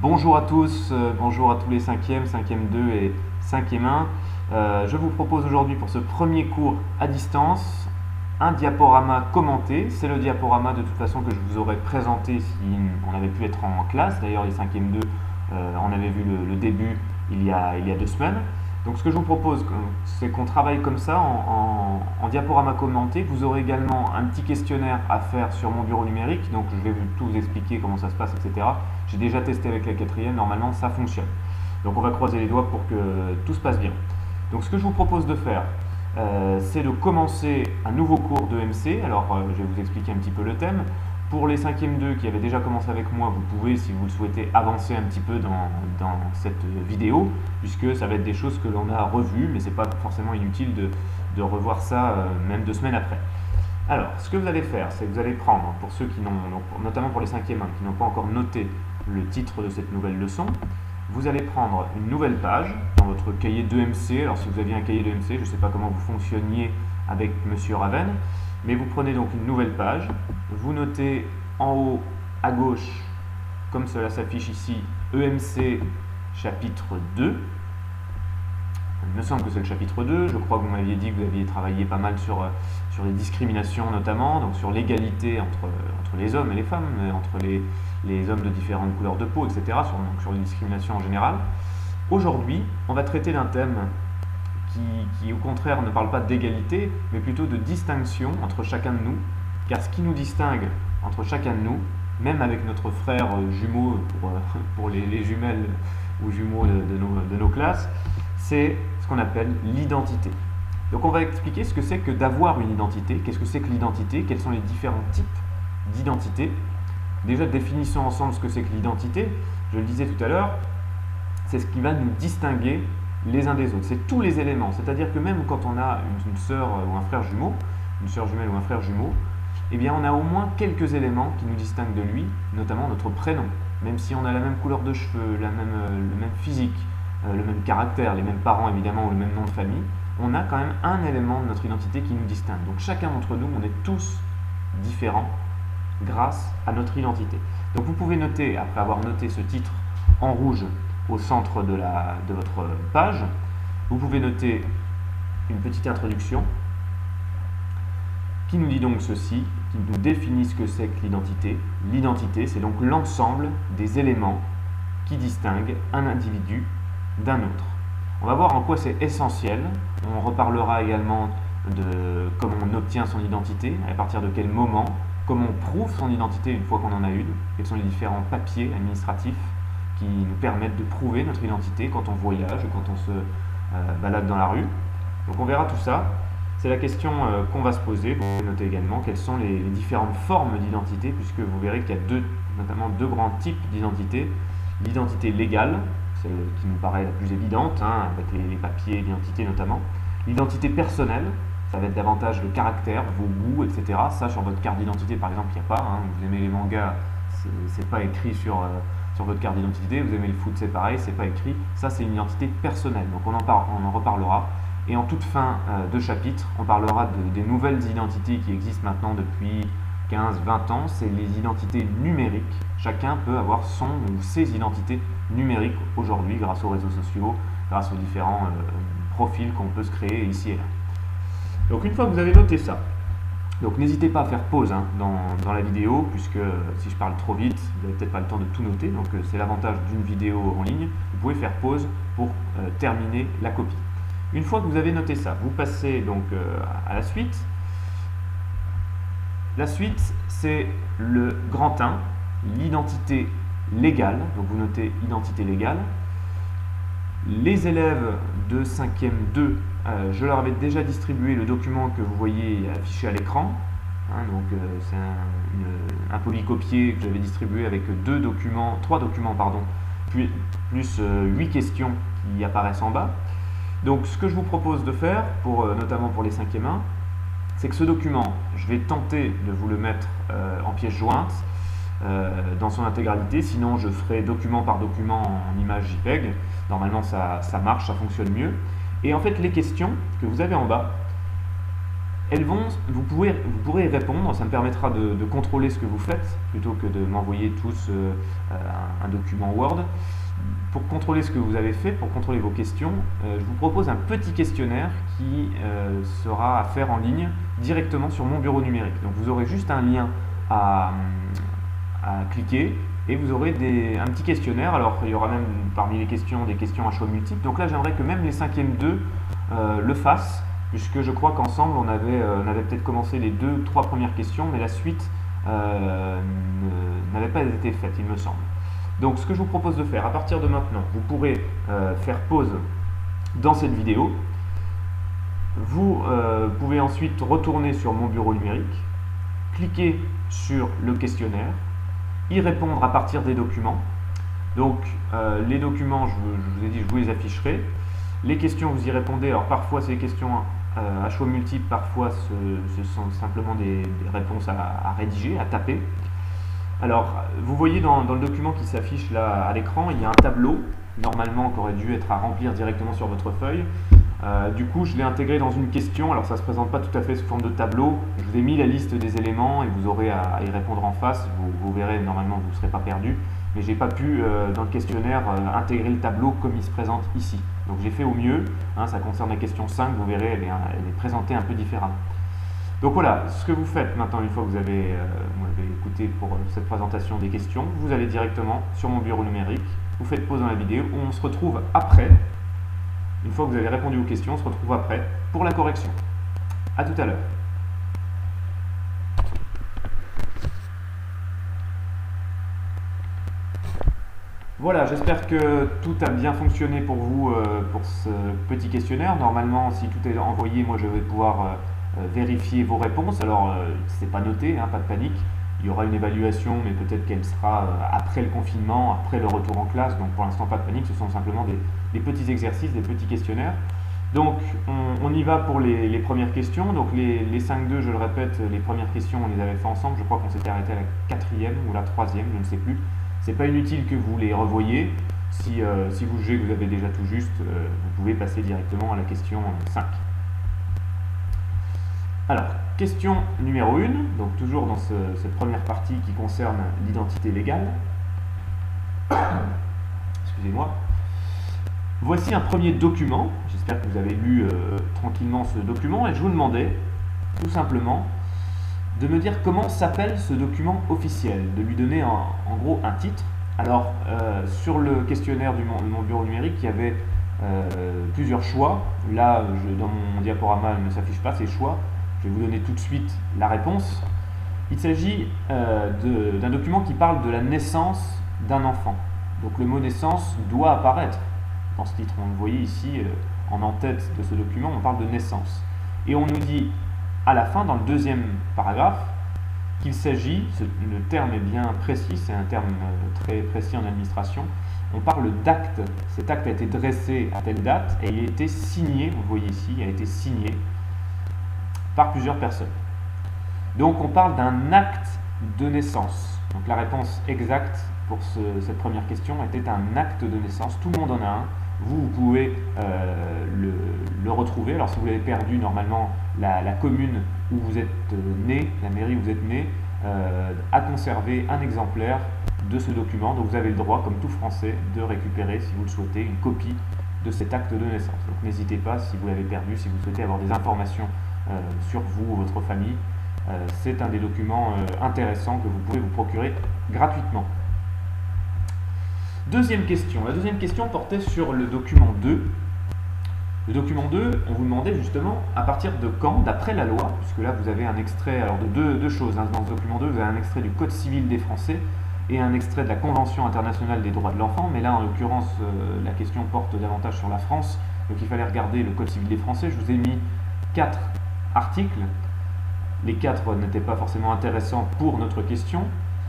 Bonjour à tous, bonjour à tous les 5e, 5e 2 et 5e 1. Je vous propose aujourd'hui pour ce premier cours à distance un diaporama commenté. C'est le diaporama de toute façon que je vous aurais présenté si on avait pu être en classe. D'ailleurs les 5e 2, on avait vu le début il y a 2 semaines. Donc ce que je vous propose, c'est qu'on travaille comme ça en diaporama commenté. Vous aurez également un petit questionnaire à faire sur mon bureau numérique. Donc je vais tout vous expliquer comment ça se passe, etc. J'ai déjà testé avec la 4e, normalement ça fonctionne. Donc on va croiser les doigts pour que tout se passe bien. Donc ce que je vous propose de faire, c'est de commencer un nouveau cours de MC. Alors je vais vous expliquer un petit peu le thème. Pour les 5e 2 qui avaient déjà commencé avec moi, vous pouvez, si vous le souhaitez, avancer un petit peu dans cette vidéo, puisque ça va être des choses que l'on a revues, mais ce n'est pas forcément inutile de revoir ça même 2 semaines après. Alors, ce que vous allez faire, c'est que vous allez prendre, pour ceux qui n'ont, notamment pour les 5e 1, qui n'ont pas encore noté le titre de cette nouvelle leçon, vous allez prendre une nouvelle page dans votre cahier de MC. Alors si vous aviez un cahier de MC, je ne sais pas comment vous fonctionniez avec Monsieur Raven, mais vous prenez donc une nouvelle page, vous notez en haut à gauche, comme cela s'affiche ici, EMC chapitre 2. Il me semble que c'est le chapitre 2, je crois que vous m'aviez dit que vous aviez travaillé pas mal sur les discriminations notamment, donc sur l'égalité entre les hommes et les femmes, entre les hommes de différentes couleurs de peau, etc., sur les discriminations en général. Aujourd'hui, on va traiter d'un thème qui au contraire ne parle pas d'égalité, mais plutôt de distinction entre chacun de nous, car ce qui nous distingue entre chacun de nous, même avec notre frère jumeau pour les jumelles ou jumeaux de nos classes, c'est ce qu'on appelle l'identité. Donc on va expliquer ce que c'est que d'avoir une identité, qu'est-ce que c'est que l'identité, quels sont les différents types d'identité. Déjà définissons ensemble ce que c'est que l'identité. Je le disais tout à l'heure, c'est ce qui va nous distinguer les uns des autres. C'est tous les éléments, c'est-à-dire que même quand on a une sœur ou un frère jumeau, une sœur jumelle ou un frère jumeau, eh bien on a au moins quelques éléments qui nous distinguent de lui, notamment notre prénom. Même si on a la même couleur de cheveux, le même physique, le même caractère, les mêmes parents évidemment ou le même nom de famille, on a quand même un élément de notre identité qui nous distingue. Donc chacun d'entre nous, on est tous différents grâce à notre identité. Donc vous pouvez noter, après avoir noté ce titre en rouge au centre de votre page, vous pouvez noter une petite introduction qui nous dit donc ceci, qui nous définit ce que c'est que l'identité. L'identité, c'est donc l'ensemble des éléments qui distinguent un individu d'un autre. On va voir en quoi c'est essentiel. On reparlera également de comment on obtient son identité, à partir de quel moment, comment on prouve son identité une fois qu'on en a une, quels sont les différents papiers administratifs qui nous permettent de prouver notre identité quand on voyage ou quand on se balade dans la rue. Donc on verra tout ça. C'est la question qu'on va se poser. Vous pouvez noter également quelles sont les différentes formes d'identité, puisque vous verrez qu'il y a notamment deux grands types d'identité. L'identité légale, celle qui nous paraît la plus évidente, avec les papiers d'identité notamment. L'identité personnelle, ça va être davantage le caractère, vos goûts, etc. Ça, sur votre carte d'identité, par exemple, il n'y a pas. Vous aimez les mangas, c'est pas écrit sur votre carte d'identité. Vous aimez le foot, c'est pareil, c'est pas écrit. Ça, c'est une identité personnelle. Donc, on en reparlera. Et en toute fin de chapitre, on parlera des nouvelles identités qui existent maintenant depuis 15-20 ans. C'est les identités numériques. Chacun peut avoir son ou ses identités numériques aujourd'hui grâce aux réseaux sociaux, grâce aux différents profils qu'on peut se créer ici et là. Donc une fois que vous avez noté ça, donc n'hésitez pas à faire pause dans la vidéo, puisque si je parle trop vite, vous n'avez peut-être pas le temps de tout noter, donc c'est l'avantage d'une vidéo en ligne. Vous pouvez faire pause pour terminer la copie. Une fois que vous avez noté ça, vous passez donc à la suite. La suite, c'est le grand 1, l'identité légale. Donc vous notez identité légale. Les élèves de 5e 2, je leur avais déjà distribué le document que vous voyez affiché à l'écran. C'est un polycopier que j'avais distribué avec trois documents, plus 8 questions qui apparaissent en bas. Donc ce que je vous propose de faire, notamment pour les 5e 1, c'est que ce document, je vais tenter de vous le mettre en pièce jointe dans son intégralité, sinon je ferai document par document en image JPEG. Normalement ça marche, ça fonctionne mieux. Et en fait les questions que vous avez en bas, vous pourrez y répondre, ça me permettra de contrôler ce que vous faites, plutôt que de m'envoyer tous un document Word. Pour contrôler ce que vous avez fait, pour contrôler vos questions, je vous propose un petit questionnaire qui sera à faire en ligne directement sur mon bureau numérique. Donc vous aurez juste un lien à cliquer et vous aurez un petit questionnaire. Alors il y aura même parmi les questions des questions à choix multiples. Donc là j'aimerais que même les 5e 2 le fassent, puisque je crois qu'ensemble on avait peut-être commencé les 2-3 premières questions, mais la suite n'avait pas été faite, il me semble. Donc ce que je vous propose de faire, à partir de maintenant, vous pourrez faire pause dans cette vidéo. Vous pouvez ensuite retourner sur mon bureau numérique, cliquer sur le questionnaire, y répondre à partir des documents. Donc les documents, je vous ai dit, je vous les afficherai. Les questions, vous y répondez. Alors parfois c'est des questions à choix multiples, parfois ce sont simplement des réponses à rédiger, à taper. Alors, vous voyez dans le document qui s'affiche là à l'écran, il y a un tableau, normalement, qui aurait dû être à remplir directement sur votre feuille. Du coup, je l'ai intégré dans une question. Alors, ça ne se présente pas tout à fait sous forme de tableau. Je vous ai mis la liste des éléments et vous aurez à y répondre en face. Vous verrez, normalement, vous ne serez pas perdu. Mais je n'ai pas pu, dans le questionnaire, intégrer le tableau comme il se présente ici. Donc, j'ai fait au mieux. Ça concerne la question 5. Vous verrez, elle est présentée un peu différemment. Donc voilà, ce que vous faites maintenant, une fois que vous avez écouté pour cette présentation des questions, vous allez directement sur mon bureau numérique, vous faites pause dans la vidéo, on se retrouve après, une fois que vous avez répondu aux questions, on se retrouve après pour la correction. A tout à l'heure. Voilà, j'espère que tout a bien fonctionné pour vous pour ce petit questionnaire. Normalement, si tout est envoyé, moi je vais pouvoir vérifier vos réponses. Alors, c'est pas noté, pas de panique. Il y aura une évaluation, mais peut-être qu'elle sera après le confinement, après le retour en classe. Donc, pour l'instant, pas de panique. Ce sont simplement des petits exercices, des petits questionnaires. Donc, on y va pour les premières questions. Donc, les 5-2, je le répète, les premières questions, on les avait fait ensemble. Je crois qu'on s'était arrêté à la 4e ou la 3e, je ne sais plus. C'est pas inutile que vous les revoyiez. Si vous jugez que vous avez déjà tout juste, vous pouvez passer directement à la question 5. Alors, question numéro 1, donc toujours dans cette première partie qui concerne l'identité légale. Excusez-moi. Voici un premier document. J'espère que vous avez lu tranquillement ce document et je vous demandais tout simplement de me dire comment s'appelle ce document officiel, de lui donner en gros un titre. Alors, sur le questionnaire de mon bureau numérique, il y avait plusieurs choix. Là, dans mon diaporama, il ne s'affiche pas ces choix. Je vais vous donner tout de suite la réponse. Il s'agit d'un document qui parle de la naissance d'un enfant. Donc le mot naissance doit apparaître dans ce titre. On le voyait ici en en-tête de ce document, on parle de naissance. Et on nous dit à la fin, dans le 2e paragraphe, qu'il s'agit, le terme est bien précis, c'est un terme très précis en administration, on parle d'acte. Cet acte a été dressé à telle date et il a été signé, vous le voyez ici, il a été signé par plusieurs personnes. Donc on parle d'un acte de naissance. Donc la réponse exacte pour cette première question était un acte de naissance. Tout le monde en a un. Vous pouvez le retrouver. Alors si vous l'avez perdu, normalement la commune où vous êtes né, la mairie où vous êtes né, a conservé un exemplaire de ce document. Donc vous avez le droit, comme tout Français, de récupérer, si vous le souhaitez, une copie de cet acte de naissance. Donc n'hésitez pas, si vous l'avez perdu, si vous souhaitez avoir des informations sur vous ou votre famille, c'est un des documents intéressants que vous pouvez vous procurer gratuitement. Deuxième question. La deuxième question portait sur le document 2. Le document 2, on vous demandait justement à partir de quand, d'après la loi, puisque là vous avez un extrait alors de deux choses. Dans ce document 2, vous avez un extrait du Code civil des Français et un extrait de la Convention internationale des droits de l'enfant. Mais là, en l'occurrence, la question porte davantage sur la France. Donc il fallait regarder le Code civil des Français. Je vous ai mis 4 articles. Les 4 n'étaient pas forcément intéressants pour notre question.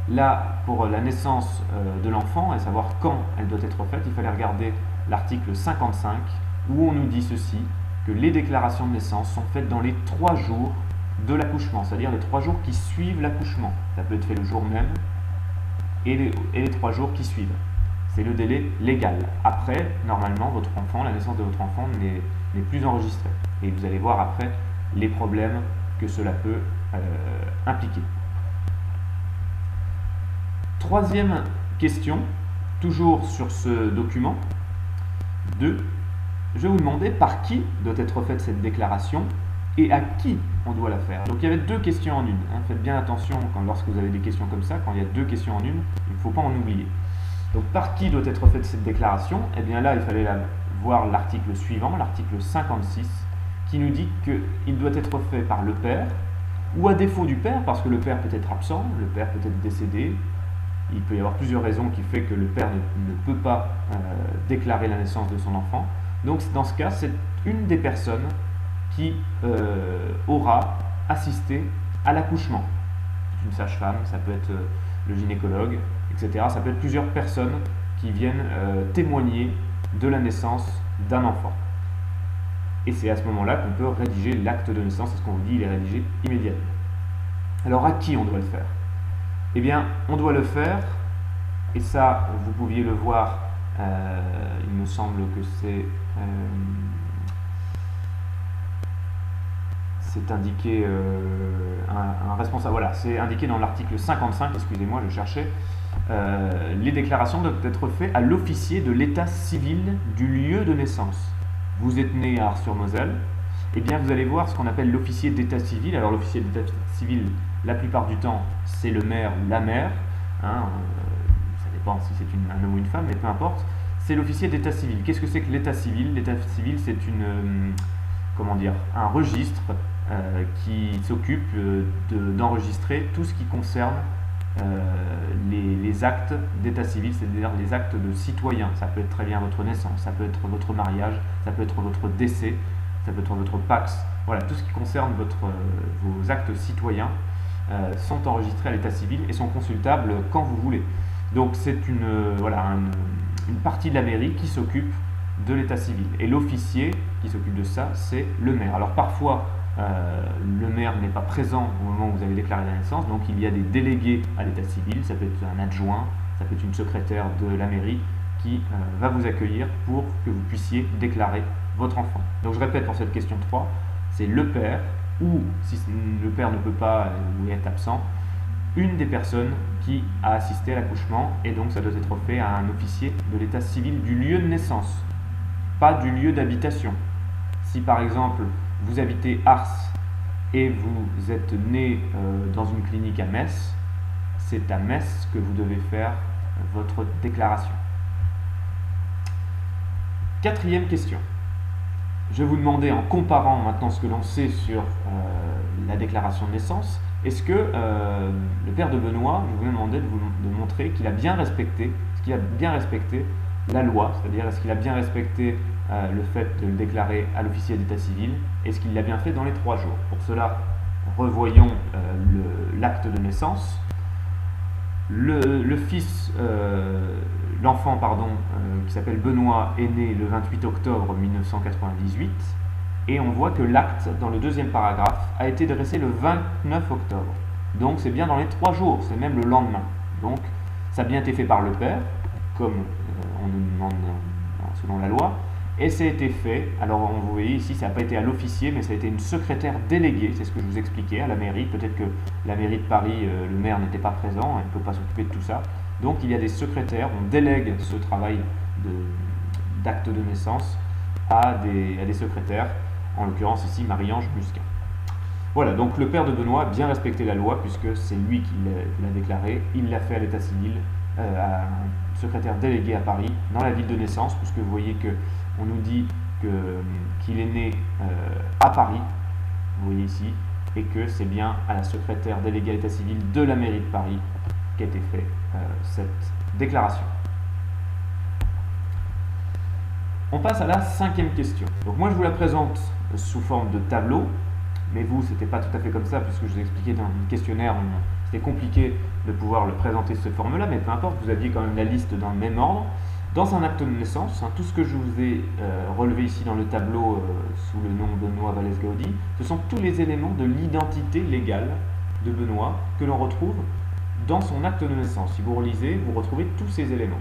Là, pour la naissance de l'enfant, et savoir quand elle doit être faite, il fallait regarder l'article 55, où on nous dit ceci, que les déclarations de naissance sont faites dans les 3 jours de l'accouchement, c'est-à-dire les 3 jours qui suivent l'accouchement. Ça peut être fait le jour même, et les 3 jours qui suivent. C'est le délai légal. Après, normalement, votre enfant, la naissance de votre enfant n'est plus enregistrée. Et vous allez voir après les problèmes que cela peut impliquer. Troisième question, toujours sur ce document. 2. Je vais vous demander par qui doit être faite cette déclaration et à qui on doit la faire. Donc il y avait 2 questions en une. Faites bien attention lorsque vous avez des questions comme ça, quand il y a 2 questions en une, il ne faut pas en oublier. Donc par qui doit être faite cette déclaration? Eh bien là, il fallait voir l'article suivant, l'article 56, qui nous dit qu'il doit être fait par le père, ou à défaut du père, parce que le père peut être absent, le père peut être décédé. Il peut y avoir plusieurs raisons qui font que le père ne peut pas déclarer la naissance de son enfant. Donc dans ce cas, c'est une des personnes qui aura assisté à l'accouchement. C'est une sage-femme, ça peut être le gynécologue, etc. Ça peut être plusieurs personnes qui viennent témoigner de la naissance d'un enfant. Et c'est à ce moment-là qu'on peut rédiger l'acte de naissance. C'est ce qu'on vous dit, il est rédigé immédiatement. Alors à qui on doit le faire? Eh bien, on doit le faire, et ça, vous pouviez le voir, il me semble que c'est indiqué, un responsable, voilà, c'est indiqué dans l'article 55, excusez-moi, je cherchais, les déclarations doivent être faites à l'officier de l'état civil du lieu de naissance. Vous êtes né à Ars-sur-Moselle, eh bien vous allez voir ce qu'on appelle l'officier d'état civil. Alors l'officier d'état civil, la plupart du temps, c'est le maire ou la mère, ça dépend si c'est un homme ou une femme, mais peu importe. C'est l'officier d'état civil. Qu'est-ce que c'est que l'état civil? L'état civil, c'est un registre qui s'occupe d'enregistrer tout ce qui concerne les actes d'état civil, c'est-à-dire les actes de citoyen. Ça peut être très bien votre naissance, ça peut être votre mariage, ça peut être votre décès, ça peut être votre Pacs. Voilà, tout ce qui concerne vos actes citoyens sont enregistrés à l'état civil et sont consultables quand vous voulez. Donc c'est une partie de la mairie qui s'occupe de l'état civil. Et l'officier qui s'occupe de ça, c'est le maire. Alors parfois, le maire n'est pas présent au moment où vous avez déclaré la naissance, donc il y a des délégués à l'état civil, ça peut être un adjoint, ça peut être une secrétaire de la mairie qui va vous accueillir pour que vous puissiez déclarer votre enfant. Donc je répète pour cette question 3, c'est le père, ou si le père ne peut pas ou est absent, une des personnes qui a assisté à l'accouchement, et donc ça doit être fait à un officier de l'état civil du lieu de naissance, pas du lieu d'habitation. Si par exemple vous habitez Ars et vous êtes né dans une clinique à Metz, c'est à Metz que vous devez faire votre déclaration. 4e question. Je vais vous demander, en comparant maintenant ce que l'on sait sur la déclaration de naissance, est-ce que le père de Benoît, je vous ai demandé de montrer qu'il a bien respecté, la loi, c'est-à-dire est-ce qu'il a bien respecté le fait de le déclarer à l'officier d'état civil, est-ce qu'il l'a bien fait dans les 3 jours. Pour cela, revoyons l'acte de naissance. L'enfant qui s'appelle Benoît est né le 28 octobre 1998 et on voit que l'acte dans le 2e paragraphe a été dressé le 29 octobre. Donc c'est bien dans les 3 jours, c'est même le lendemain. Donc ça a bien été fait par le père, comme on nous demande selon la loi, et ça a été fait, alors vous voyez ici ça n'a pas été à l'officier, mais ça a été une secrétaire déléguée, c'est ce que je vous expliquais, à la mairie. Peut-être que la mairie de Paris, le maire n'était pas présent, il ne peut pas s'occuper de tout ça. Donc il y a des secrétaires, on délègue ce travail d'acte de naissance à des secrétaires, en l'occurrence ici Marie-Ange Musquin. Voilà, donc le père de Benoît a bien respecté la loi puisque c'est lui qui l'a déclaré, il l'a fait à l'état civil, à un secrétaire délégué à Paris, dans la ville de naissance, puisque vous voyez qu'on nous dit qu'il est né à Paris, vous voyez ici, et que c'est bien à la secrétaire déléguée à l'état civil de la mairie de Paris qu'a été faite cette déclaration. On passe à la 5e question. Donc moi je vous la présente sous forme de tableau, mais vous c'était pas tout à fait comme ça, puisque je vous ai expliqué dans le questionnaire, c'était compliqué de pouvoir le présenter sous cette forme-là, mais peu importe, vous aviez quand même la liste dans le même ordre. Dans un acte de naissance, tout ce que je vous ai relevé ici dans le tableau sous le nom de Benoît Vallès-Gaudy, ce sont tous les éléments de l'identité légale de Benoît que l'on retrouve dans son acte de naissance. Si vous relisez, vous retrouvez tous ces éléments.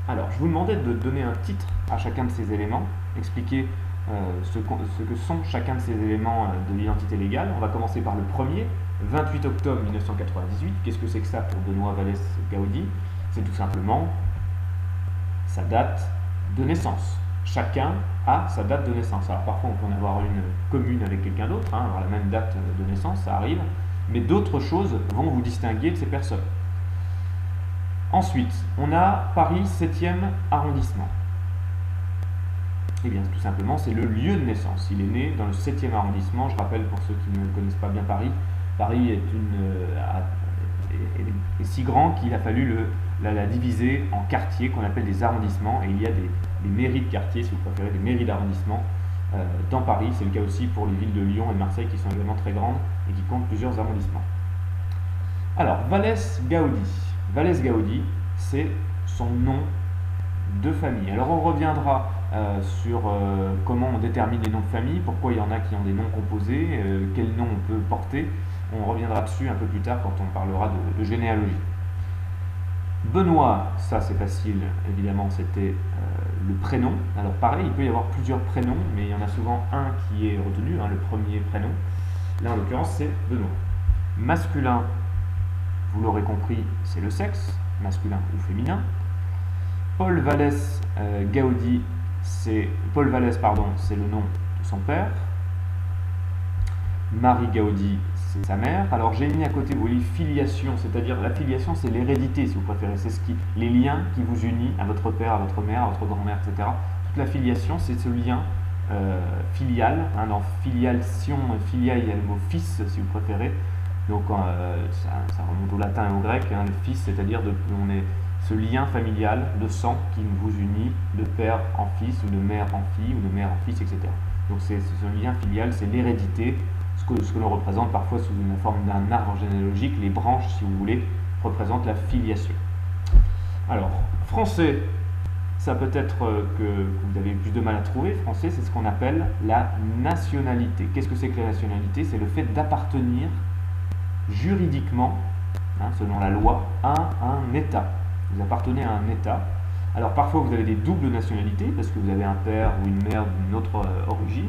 Alors, je vous demandais de donner un titre à chacun de ces éléments, expliquer ce que sont chacun de ces éléments de l'identité légale. On va commencer par le premier, 28 octobre 1998. Qu'est-ce que c'est que ça pour Benoît Vallès Gaudi? C'est tout simplement sa date de naissance. Chacun a sa date de naissance. Alors parfois on peut en avoir une commune avec quelqu'un d'autre, avoir la même date de naissance, ça arrive, mais d'autres choses vont vous distinguer de ces personnes. Ensuite, on a Paris 7e arrondissement. Eh bien, tout simplement, c'est le lieu de naissance. Il est né dans le 7e arrondissement. Je rappelle, pour ceux qui ne connaissent pas bien Paris, Paris est si grand qu'il a fallu la diviser en quartiers qu'on appelle des arrondissements. Et il y a des mairies de quartiers, si vous préférez, des mairies d'arrondissement dans Paris. C'est le cas aussi pour les villes de Lyon et de Marseille qui sont également très grandes et qui comptent plusieurs arrondissements. Alors, Vallès Gaudi. Vallès Gaudi, c'est son nom de famille. Alors, on reviendra sur comment on détermine les noms de famille, pourquoi il y en a qui ont des noms composés, quel nom on peut porter. On reviendra dessus un peu plus tard quand on parlera de généalogie. Benoît, ça c'est facile, évidemment, c'était le prénom. Alors pareil, il peut y avoir plusieurs prénoms, mais il y en a souvent un qui est retenu, le premier prénom. Là en l'occurrence c'est Benoît. Masculin, vous l'aurez compris, c'est le sexe, masculin ou féminin. Paul Vallès Gaudi, c'est le nom de son père. Marie Gaudi, c'est sa mère. Alors j'ai mis à côté, vous voyez, filiation, c'est-à-dire la filiation, c'est l'hérédité, si vous préférez. C'est les liens qui vous unissent à votre père, à votre mère, à votre grand-mère, etc. Toute la filiation, c'est ce lien filial. Dans filiation, filial, il y a le mot fils, si vous préférez. Donc ça remonte au latin et au grec. Le fils, c'est-à-dire on est ce lien familial de sang qui vous unit de père en fils, ou de mère en fille, ou de mère en fils, etc. Donc c'est ce lien filial, c'est l'hérédité, ce que l'on représente parfois sous une forme d'un arbre généalogique. Les branches, si vous voulez, représentent la filiation. Alors, français, ça peut être que vous avez plus de mal à trouver. Français, c'est ce qu'on appelle la nationalité. Qu'est-ce que c'est que la nationalité? C'est le fait d'appartenir juridiquement, selon la loi, à un État. Vous appartenez à un État. Alors parfois vous avez des doubles nationalités, parce que vous avez un père ou une mère d'une autre origine,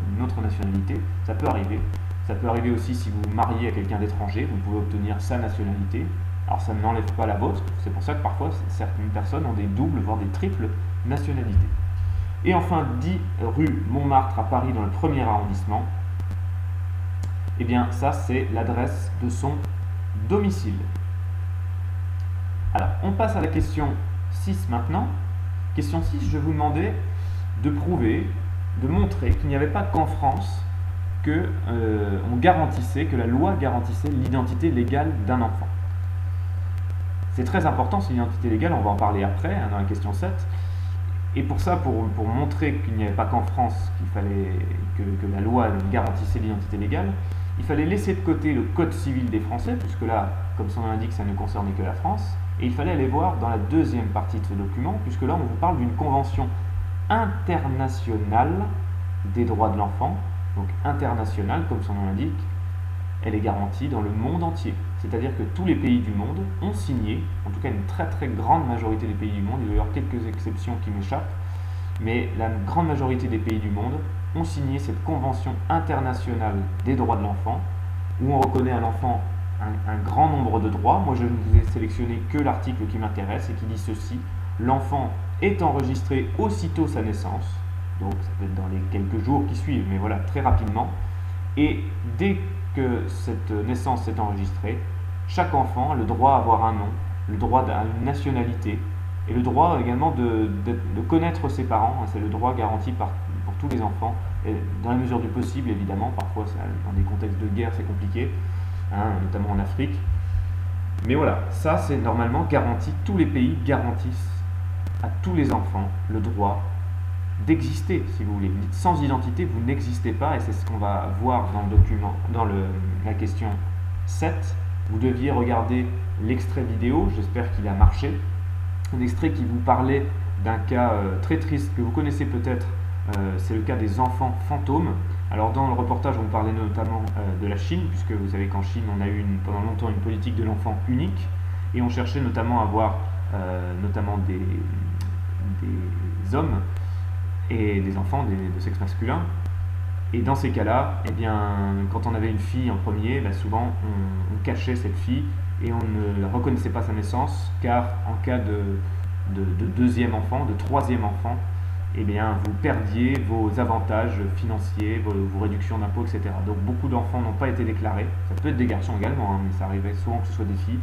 d'une autre nationalité. Ça peut arriver. Ça peut arriver aussi si vous vous mariez à quelqu'un d'étranger, vous pouvez obtenir sa nationalité. Alors ça n'enlève pas la vôtre, c'est pour ça que parfois certaines personnes ont des doubles, voire des triples nationalités. Et enfin, 10 rue Montmartre à Paris, dans le 1er arrondissement, eh bien ça c'est l'adresse de son domicile. Alors on passe à la question 6 maintenant. Question 6, je vous demandais de prouver, de montrer qu'il n'y avait pas qu'en France que la loi garantissait l'identité légale d'un enfant. C'est très important, cette identité légale, on va en parler après, dans la question 7. Et pour ça, pour montrer qu'il n'y avait pas qu'en France qu'il fallait que la loi garantissait l'identité légale, il fallait laisser de côté le Code civil des Français, puisque là, comme son nom l'indique, ça ne concernait que la France. Et il fallait aller voir dans la deuxième partie de ce document, puisque là on vous parle d'une convention internationale des droits de l'enfant. Donc internationale, comme son nom l'indique, elle est garantie dans le monde entier. C'est-à-dire que tous les pays du monde ont signé, en tout cas une très très grande majorité des pays du monde, il doit y avoir quelques exceptions qui m'échappent, mais la grande majorité des pays du monde ont signé cette convention internationale des droits de l'enfant, où on reconnaît à l'enfant un grand nombre de droits. Moi je ne vous ai sélectionné que l'article qui m'intéresse et qui dit ceci: l'enfant est enregistré aussitôt sa naissance, donc ça peut être dans les quelques jours qui suivent, mais voilà, très rapidement, et dès que cette naissance est enregistrée, chaque enfant a le droit à avoir un nom, le droit à une nationalité, et le droit également de connaître ses parents. C'est le droit garanti pour tous les enfants, et dans la mesure du possible évidemment. Parfois dans des contextes de guerre c'est compliqué, notamment en Afrique, mais voilà, ça c'est normalement garanti. Tous les pays garantissent à tous les enfants le droit d'exister, si vous voulez. Sans identité vous n'existez pas, et c'est ce qu'on va voir dans le document, dans la question 7. Vous deviez regarder l'extrait vidéo, j'espère qu'il a marché, un extrait qui vous parlait d'un cas très triste que vous connaissez peut-être. C'est le cas des enfants fantômes. Alors dans le reportage on parlait notamment de la Chine, puisque vous savez qu'en Chine on a eu pendant longtemps une politique de l'enfant unique, et on cherchait notamment à avoir notamment des hommes et des enfants de sexe masculin. Et dans ces cas-là, eh bien, quand on avait une fille en premier, souvent on cachait cette fille et on ne reconnaissait pas sa naissance, car en cas de deuxième enfant, de troisième enfant, eh bien, vous perdiez vos avantages financiers, vos réductions d'impôts, etc. Donc beaucoup d'enfants n'ont pas été déclarés. Ça peut être des garçons également, hein, mais ça arrivait souvent que ce soit des filles.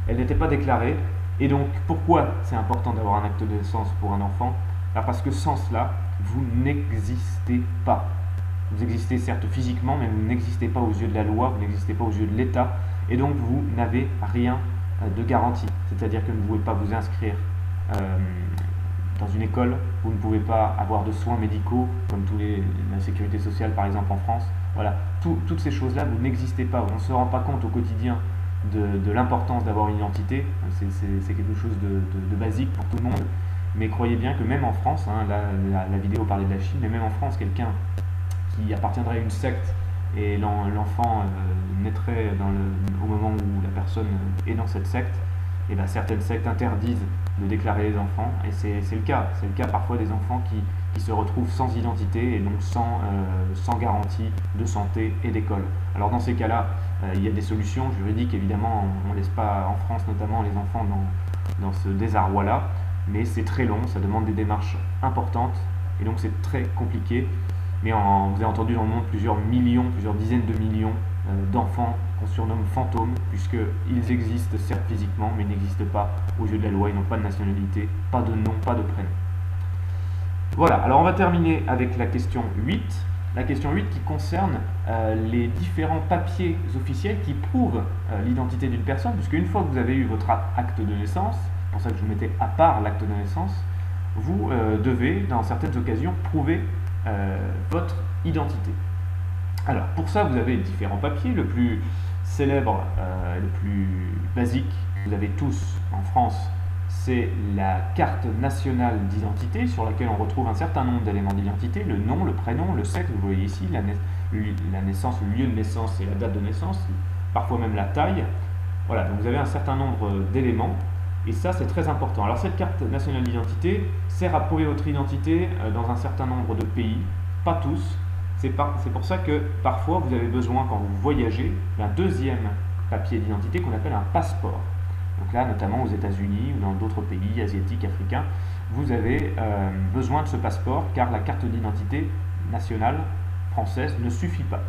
Elles n'étaient pas déclarées. Et donc pourquoi c'est important d'avoir un acte de naissance pour un enfant? Parce que sans cela, vous n'existez pas. Vous existez certes physiquement, mais vous n'existez pas aux yeux de la loi, vous n'existez pas aux yeux de l'État, et donc vous n'avez rien de garantie. C'est-à-dire que vous ne pouvez pas vous inscrire dans une école, vous ne pouvez pas avoir de soins médicaux, comme la sécurité sociale par exemple en France. Voilà, toutes ces choses-là, vous n'existez pas. On ne se rend pas compte au quotidien de l'importance d'avoir une identité. C'est quelque chose de basique pour tout le monde. Mais croyez bien que même en France, hein, la vidéo parlait de la Chine, mais même en France, quelqu'un qui appartiendrait à une secte et l'enfant naîtrait au moment où la personne est dans cette secte, et certaines sectes interdisent de déclarer les enfants, et c'est le cas. C'est le cas parfois des enfants qui se retrouvent sans identité et donc sans garantie de santé et d'école. Alors dans ces cas-là, il y a des solutions juridiques, évidemment, on ne laisse pas en France notamment les enfants dans ce désarroi-là, mais c'est très long, ça demande des démarches importantes, et donc c'est très compliqué. Mais vous avez entendu dans le monde plusieurs millions, plusieurs dizaines de millions d'enfants qu'on surnomme fantômes, puisqu'ils existent certes physiquement, mais ils n'existent pas aux yeux de la loi, ils n'ont pas de nationalité, pas de nom, pas de prénom. Voilà, alors on va terminer avec la question 8. La question 8 qui concerne les différents papiers officiels qui prouvent l'identité d'une personne, puisque une fois que vous avez eu votre acte de naissance, c'est pour ça que je vous mettais à part l'acte de naissance, vous devez, dans certaines occasions, prouver votre identité. Alors pour ça vous avez différents papiers. Le plus célèbre, le plus basique, vous avez tous en France, c'est la carte nationale d'identité sur laquelle on retrouve un certain nombre d'éléments d'identité, le nom, le prénom, le sexe, vous voyez ici, la naissance, le lieu de naissance et la date de naissance, parfois même la taille. Voilà, donc vous avez un certain nombre d'éléments. Et ça, c'est très important. Alors cette carte nationale d'identité sert à prouver votre identité dans un certain nombre de pays, pas tous. C'est pour ça que parfois vous avez besoin, quand vous voyagez, d'un deuxième papier d'identité qu'on appelle un passeport. Donc là, notamment aux États-Unis ou dans d'autres pays asiatiques, africains, vous avez besoin de ce passeport car la carte d'identité nationale française ne suffit pas.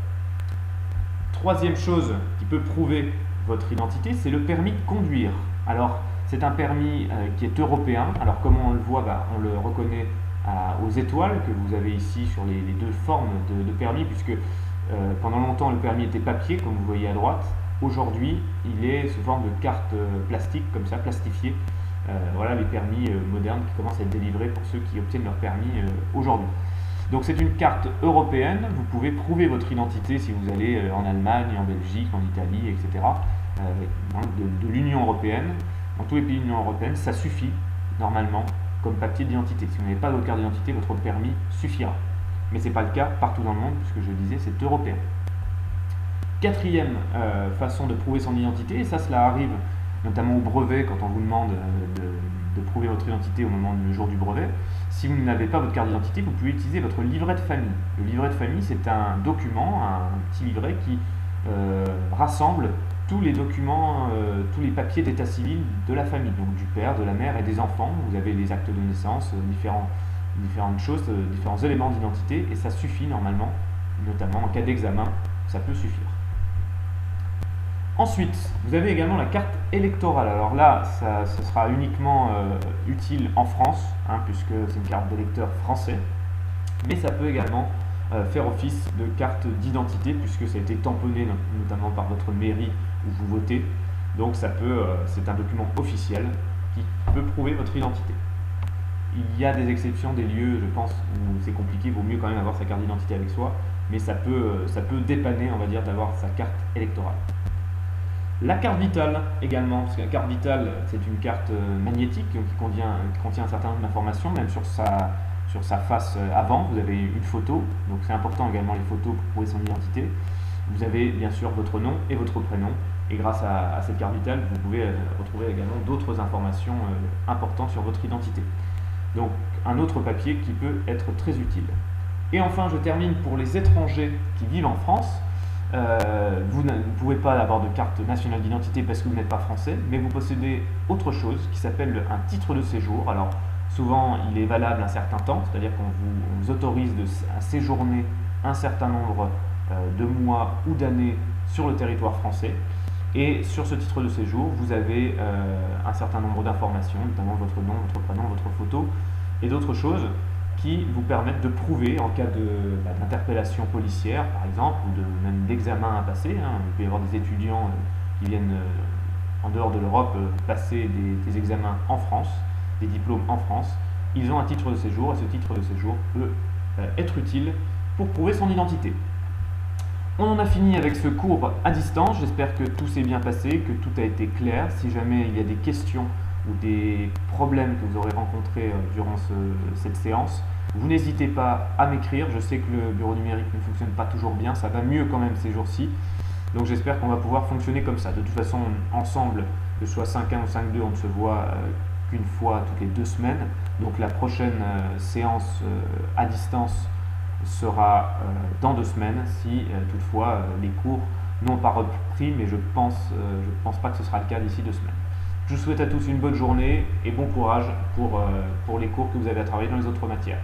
Troisième chose qui peut prouver votre identité, c'est le permis de conduire. Alors, c'est un permis qui est européen. Alors comment on le voit? On le reconnaît aux étoiles que vous avez ici sur les deux formes de permis, puisque pendant longtemps le permis était papier, comme vous voyez à droite. Aujourd'hui, il est sous forme de carte plastique, comme ça, plastifiée. Voilà les permis modernes qui commencent à être délivrés pour ceux qui obtiennent leur permis aujourd'hui. Donc c'est une carte européenne. Vous pouvez prouver votre identité si vous allez en Allemagne, en Belgique, en Italie, etc. De l'Union européenne. Dans tous les pays de l'Union européenne, ça suffit normalement comme papier d'identité. Si vous n'avez pas votre carte d'identité, votre permis suffira. Mais ce n'est pas le cas partout dans le monde, puisque je le disais, c'est européen. Quatrième façon de prouver son identité, et ça cela arrive notamment au brevet, quand on vous demande de prouver votre identité au moment du jour du brevet. Si vous n'avez pas votre carte d'identité, vous pouvez utiliser votre livret de famille. Le livret de famille, c'est un document, un petit livret qui rassemble tous les documents, tous les papiers d'état civil de la famille, donc du père, de la mère et des enfants. Vous avez les actes de naissance, différentes choses, différents éléments d'identité, et ça suffit normalement, notamment en cas d'examen, ça peut suffire. Ensuite, vous avez également la carte électorale. Alors là, ça sera uniquement utile en France, puisque c'est une carte d'électeur français, mais ça peut également faire office de carte d'identité, puisque ça a été tamponné notamment par votre mairie où vous votez. Donc c'est un document officiel qui peut prouver votre identité. Il y a des exceptions, des lieux, je pense, où c'est compliqué, il vaut mieux quand même avoir sa carte d'identité avec soi, mais ça peut dépanner, on va dire, d'avoir sa carte électorale. La carte vitale également, parce que la carte vitale, c'est une carte magnétique qui contient un certain nombre d'informations, même sur sa face avant, vous avez une photo, donc c'est important également les photos pour prouver son identité. Vous avez bien sûr votre nom et votre prénom, et grâce à cette carte vitale, vous pouvez retrouver également d'autres informations importantes sur votre identité. Donc un autre papier qui peut être très utile. Et enfin, je termine pour les étrangers qui vivent en France. Vous ne pouvez pas avoir de carte nationale d'identité parce que vous n'êtes pas français, mais vous possédez autre chose qui s'appelle un titre de séjour. Alors souvent il est valable un certain temps, c'est-à-dire qu'on vous autorise à séjourner un certain nombre de mois ou d'années sur le territoire français. Et sur ce titre de séjour, vous avez un certain nombre d'informations, notamment votre nom, votre prénom, votre photo et d'autres choses qui vous permettent de prouver en cas d'interpellation policière, par exemple, ou même d'examen à passer. Il peut y avoir des étudiants qui viennent en dehors de l'Europe passer des examens en France, des diplômes en France. Ils ont un titre de séjour et ce titre de séjour peut être utile pour prouver son identité. On en a fini avec ce cours à distance. J'espère que tout s'est bien passé, que tout a été clair. Si jamais il y a des questions ou des problèmes que vous aurez rencontrés durant cette séance, vous n'hésitez pas à m'écrire. Je sais que le bureau numérique ne fonctionne pas toujours bien, ça va mieux quand même ces jours-ci. Donc j'espère qu'on va pouvoir fonctionner comme ça. De toute façon, ensemble, que ce soit 5.1 ou 5.2, on ne se voit qu'une fois toutes les 2 semaines. Donc la prochaine séance à distance sera dans 2 semaines, si toutefois les cours n'ont pas repris, mais je pense pas que ce sera le cas d'ici 2 semaines. Je vous souhaite à tous une bonne journée et bon courage pour les cours que vous avez à travailler dans les autres matières.